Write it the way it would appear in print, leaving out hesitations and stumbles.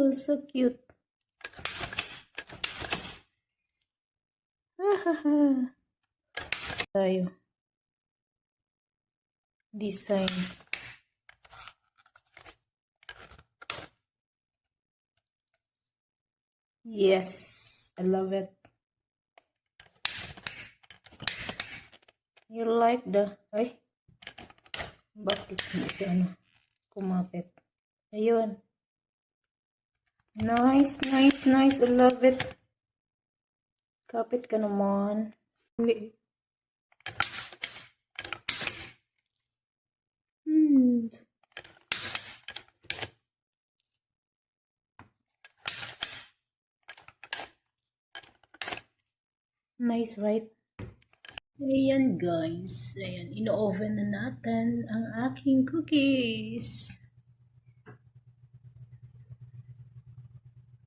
Oh, so cute. Hahaha. Tayo. Design. Yes, I love it. You like the... Ay, bakit hindi kumapit? Ayun. Nice, nice, nice. I love it. Kapit ka naman. Hindi. Nice, right? Ayan guys. Ayan, ino-oven na natin ang aking cookies.